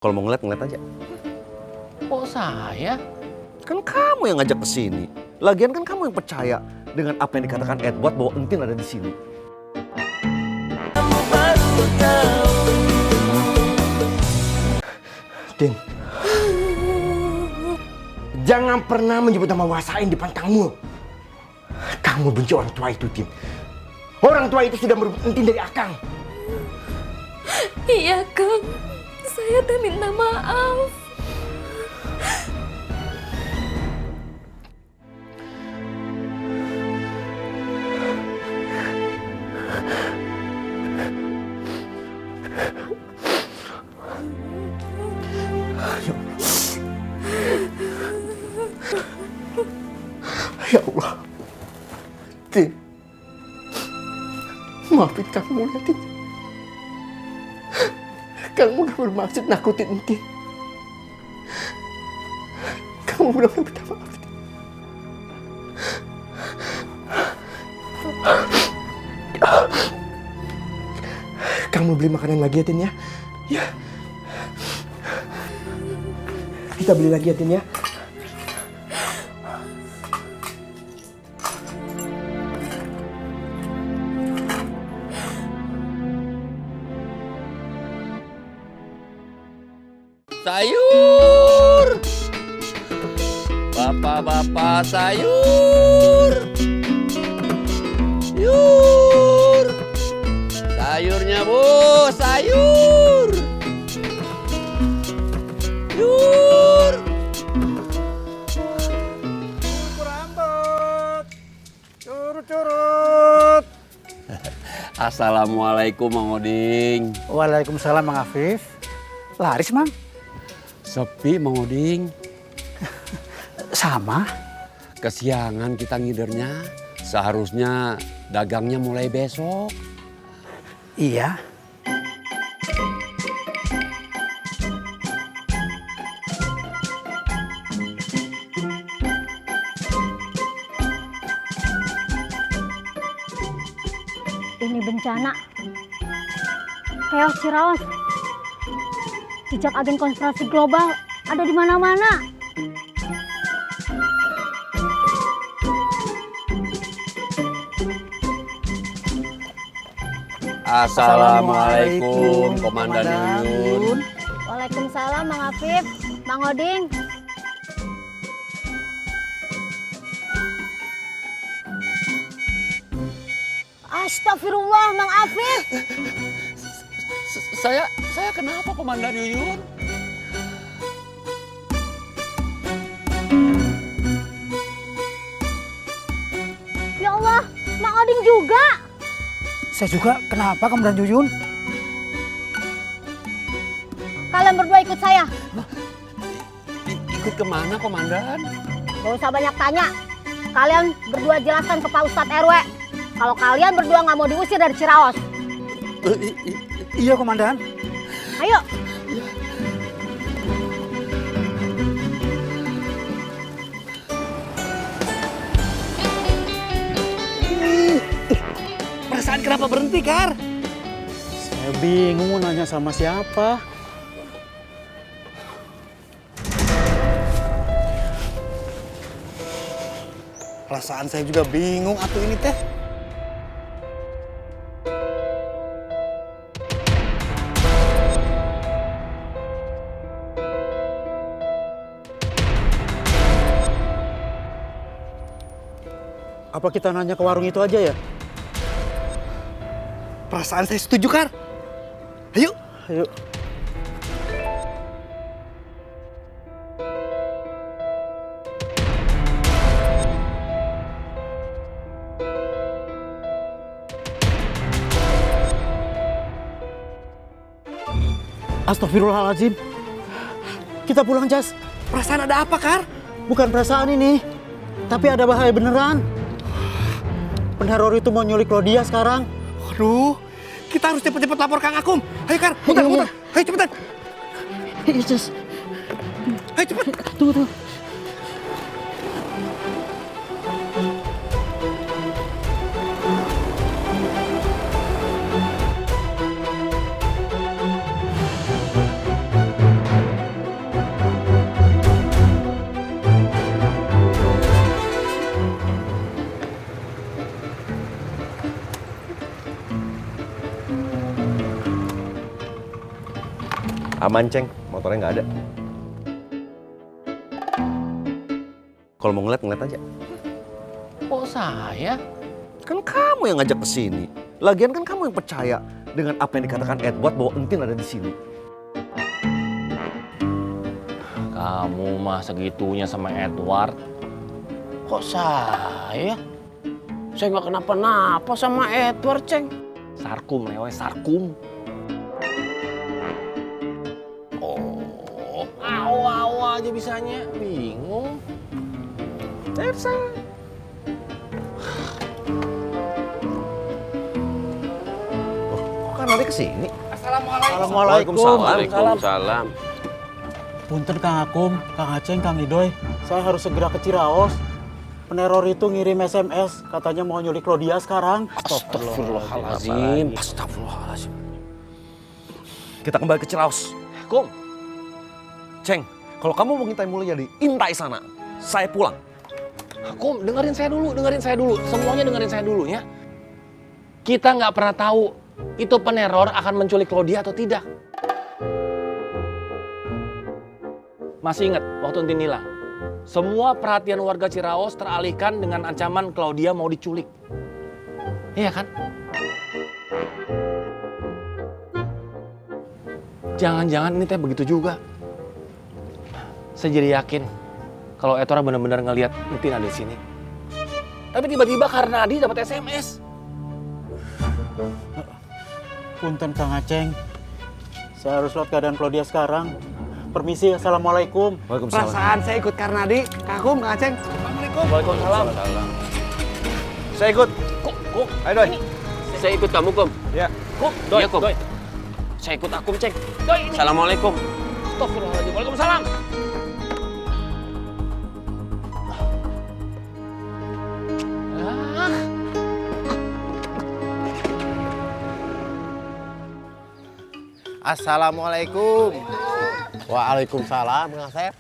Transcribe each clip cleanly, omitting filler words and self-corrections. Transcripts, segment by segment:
Kalau mau ngeliat aja. Kok saya? Kan kamu yang ngajak ke sini. Lagian kan kamu yang percaya dengan apa yang dikatakan Edward bahwa Entin ada di sini. Tin, jangan pernah menyebut nama Wasain di pantangmu. Kamu benci orang tua itu, Tin. Orang tua itu sudah merebut Entin dari Akang. Iya, Kang. Saya teh minta maaf. Ya Allah. Tin, maafin kamu ya, Tin. Kamu udah bermaksud nakutin Entin. Kamu benar-benar minta maaf, Tin. Kamu beli makanan lagi ya, Tin ya? Ya. Kita beli lagi ya, Tin ya? Sayur! Bapak-bapak sayur! Yur! Sayurnya, Bu! Sayur! Yur! Rambut! Curut-curut! Assalamualaikum, Mang Oding. Waalaikumsalam, Mang Afif. Laris, Mang? Sepi, Mang Oding. Sama. Kesiangan kita ngidernya. Seharusnya dagangnya mulai besok. Iya. Ini bencana. Keos Ciraos. Jejak agen konspirasi global ada di mana-mana. Assalamualaikum, Komandan Yuyun. Waalaikumsalam, Mang Afif, Mang Oding. Astagfirullah, Mang Afif. Saya kenapa, Komandan Yuyun? Ya Allah, Mang Oding juga. Saya juga. Kenapa, Komandan Yuyun? Kalian berdua ikut saya. Ikut kemana, Komandan? Gak usah banyak tanya. Kalian berdua jelaskan ke Pak Ustadz RW. Kalau kalian berdua nggak mau diusir dari Ciraos. Iya, Komandan. Ayo. Perasaan kenapa berhenti, Kar? Saya bingung mau nanya sama siapa. Perasaan saya juga bingung atuh ini teh. Apa kita nanya ke warung itu aja ya? Perasaan saya setuju, Kar. Ayo. Ayo. Astagfirullahaladzim. Kita pulang, Jas. Perasaan ada apa, Kar? Bukan perasaan ini. Tapi ada bahaya beneran. Peneror itu mau nyulik Claudia sekarang. Aduh, kita harus cepet-cepet lapor Kang Akum. Ayo, Kar, muter. Ayo cepetan. Iya, Jas. Ayo cepet. Tunggu. Aman, Ceng. Motornya nggak ada. Kalau mau ngeliat aja. Kok saya? Kan kamu yang ngajak ke sini. Lagian kan kamu yang percaya dengan apa yang dikatakan Edward bahwa Entin ada di sini. Kamu mah segitunya sama Edward. Kok saya? Saya nggak kenapa-napa sama Edward, Ceng. Sarkum, lewe, sarkum. Oh, awa-awa aja bisanya. Bingung. Tersa. Kok kan nanti kesini? Assalamualaikum. Waalaikumsalam. Punten Kang Akum, Kang Aceng, Kang Idoy. Saya harus segera ke Ciraos. Peneror itu ngirim SMS, katanya mau nyulik Claudia sekarang. Astagfirullahaladzim. Astagfirullahaladzim. Kita kembali ke Ciraos. Kum, Ceng, kalau kamu mau ngintai Mulia di intai sana. Saya pulang. Kum, dengerin saya dulu. Semuanya dengerin saya dulu ya. Kita nggak pernah tahu itu peneror akan menculik Claudia atau tidak. Masih ingat waktu Entin hilang? Semua perhatian warga Ciraos teralihkan dengan ancaman Claudia mau diculik. Iya kan? Jangan-jangan ini teh begitu juga. Saya jadi yakin kalau Etora benar-benar ngelihat Entin ada di sini. Tapi tiba-tiba karena Adi dapat SMS. Punten Kang Aceng. Saya harus lihat keadaan Claudia sekarang. Permisi, Assalamualaikum. Waalaikumsalam. Perasaan saya ikut karena di Kang Aceng. Waalaikumsalam. Saya ikut. Kum, Ayo, Doy. saya ikut kamu, Kum. Ya. Kum, Iya, Kum. Doy. Saya ikut Akum, Ceng. Doy, ini. Assalamualaikum. Astagfirullahaladzim. Waalaikumsalam. Ah. Assalamualaikum. Waalaikumsalam, Kang Asep.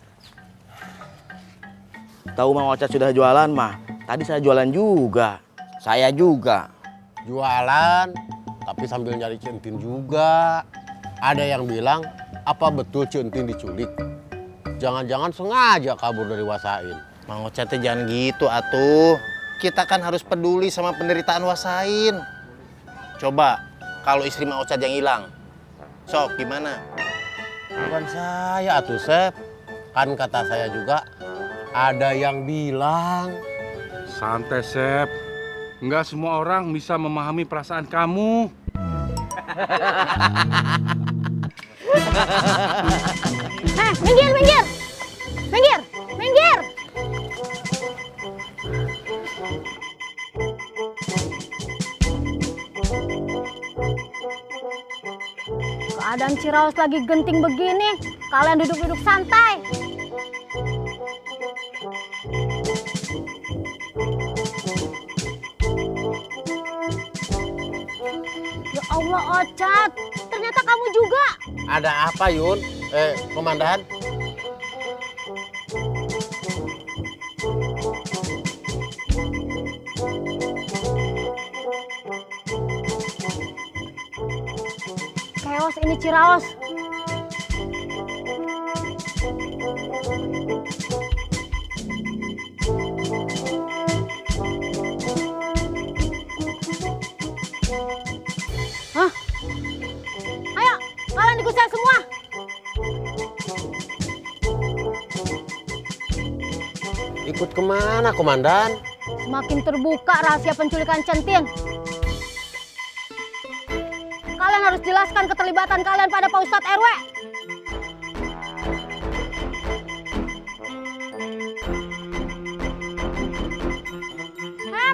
Tahu Mang Ocat sudah jualan mah. Tadi saya jualan juga. Saya juga. Jualan, tapi sambil nyari Centin juga. Ada yang bilang, apa betul Centin diculik? Jangan-jangan sengaja kabur dari Wasain. Mang Ocat teh jangan gitu atuh. Kita kan harus peduli sama penderitaan Wasain. Coba kalau istri Mang Ocat yang hilang. Sok gimana? Bukan saya, atuh Sep. Kan kata saya juga, ada yang bilang. Santai, Sep. Nggak semua orang bisa memahami perasaan kamu. Minggir, minggir. Minggir, minggir. Keadaan Ciraos lagi genting begini, kalian duduk-duduk santai. Ya Allah, Ocat, ternyata kamu juga. Ada apa, Yun? Komandan? Keos ini Ciraos. Hah? Ayo, kalian ikut saya semua. Ikut kemana, Komandan? Semakin terbuka rahasia penculikan Centin. Kalian harus jelaskan keterlibatan kalian pada Pak Ustadz RW.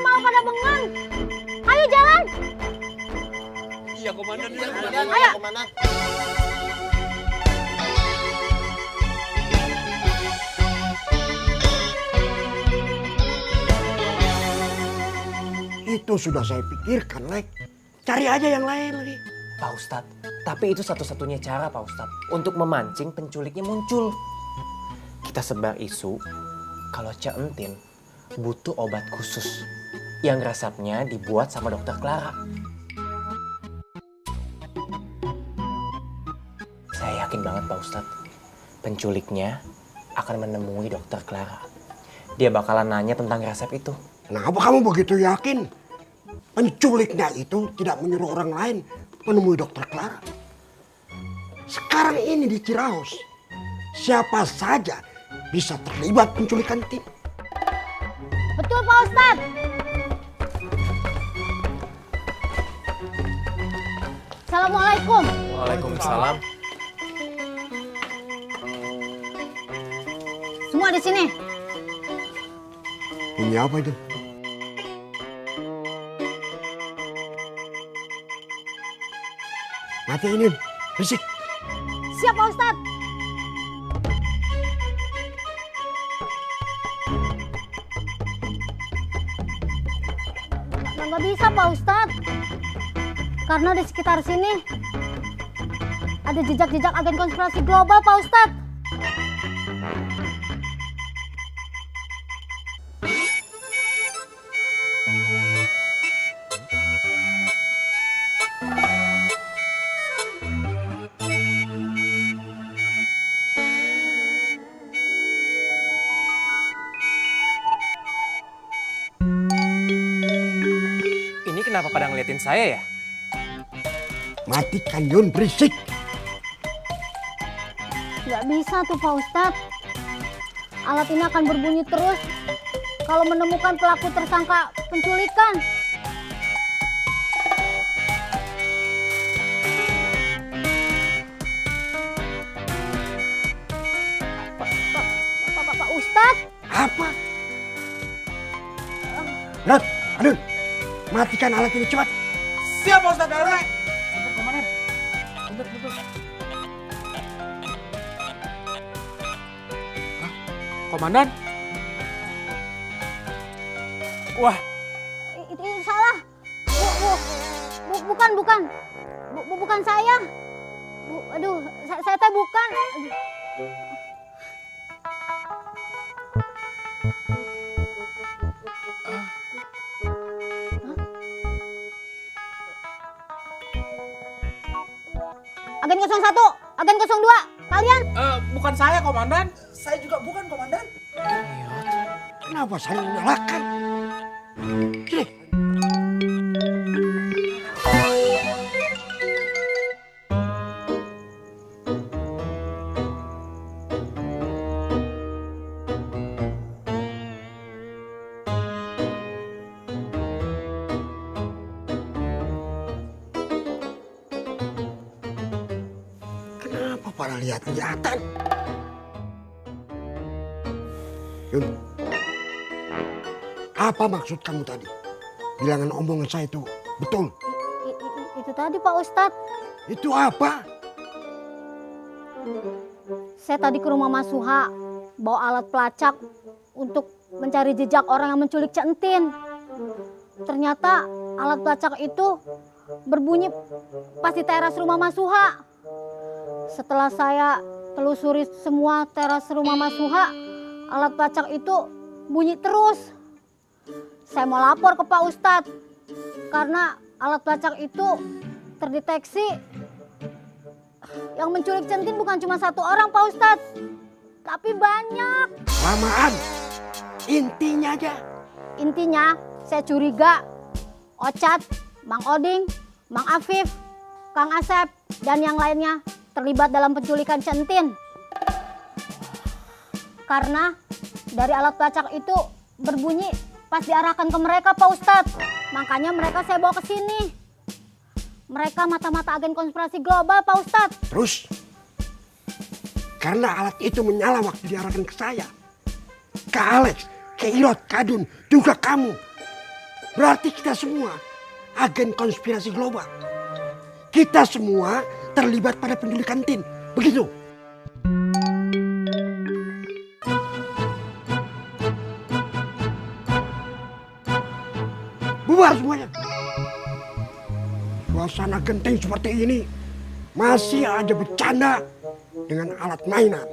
Mau pada bengong? Ayo jalan. Iya, Komandan. Ayo. Komandan. Itu sudah saya pikirkan, Lek. Cari aja yang lain lagi. Pak Ustadz, tapi itu satu-satunya cara Pak Ustadz untuk memancing penculiknya muncul. Kita sebar isu kalau Cak Entin butuh obat khusus yang resepnya dibuat sama dokter Clara. Saya yakin yakin banget Pak Ustadz. Penculiknya akan menemui dokter Clara. Dia bakalan nanya tentang resep itu. Kenapa kamu begitu yakin? Penculiknya itu tidak menyuruh orang lain menemui dokter Clara. Sekarang ini di Ciraos, siapa saja bisa terlibat penculikan Tin. Betul Pak Ustadz. Assalamualaikum. Waalaikumsalam. Semua di sini. Ini apa itu? Mati ini, berisik. Siap Pak Ustadz. Nggak bisa Pak Ustadz. Karena di sekitar sini ada jejak-jejak agen konspirasi global Pak Ustadz. Ini kenapa pada ngeliatin saya ya? Matikan Yun, berisik. Nggak bisa tuh Pak Ustadz. Alat ini akan berbunyi terus kalau menemukan pelaku tersangka penculikan. Pak Ustadz. Apa? Rat, Adun, matikan alat ini cepat. Siap Pak Ustadz RW. Komandan. Bentar. Hah? Komandan? Wah, Itu salah. Bukan. Bukan saya. Aduh, saya teh bukan. Aduh. Agen 01, Agen 02, kalian? bukan saya Komandan. Saya juga bukan Komandan. Kenapa saling menyalahkan? Sini. Kenapa pada lihat-lihatan? Yun, apa maksud kamu tadi? Bilangan omongan saya itu betul. Itu tadi Pak Ustadz. Itu apa? Saya tadi ke rumah Mas Suha, bawa alat pelacak untuk mencari jejak orang yang menculik Centin. Ternyata alat pelacak itu berbunyi pas di teras rumah Mas Suha. Setelah saya telusuri semua teras rumah Mas Suha, alat pelacak itu bunyi terus. Saya mau lapor ke Pak Ustadz karena alat pelacak itu terdeteksi yang menculik Centin bukan cuma satu orang Pak Ustadz, tapi banyak. Lamaan. Intinya aja. Intinya saya curiga Ocat, Mang Oding, Mang Afif, Kang Asep, dan yang lainnya terlibat dalam penculikan Centin. Karena dari alat pelacak itu berbunyi pas diarahkan ke mereka Pak Ustadz. Makanya mereka saya bawa ke sini. Mereka mata-mata agen konspirasi global Pak Ustadz. Terus, karena alat itu menyala waktu diarahkan ke saya, ke Alex, ke Irot, ke Adun, juga kamu. Berarti kita semua agen konspirasi global. Kita semua terlibat pada penculikan Tin. Begitu? Bubar semuanya. Suasana genting seperti ini masih aja bercanda dengan alat mainan.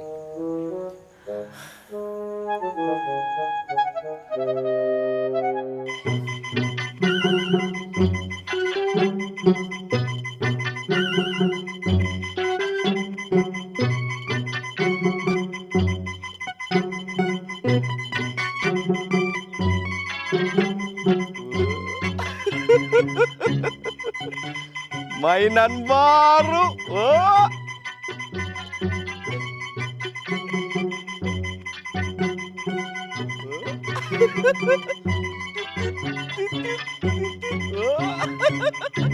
Mainan baru. Wah. Wah.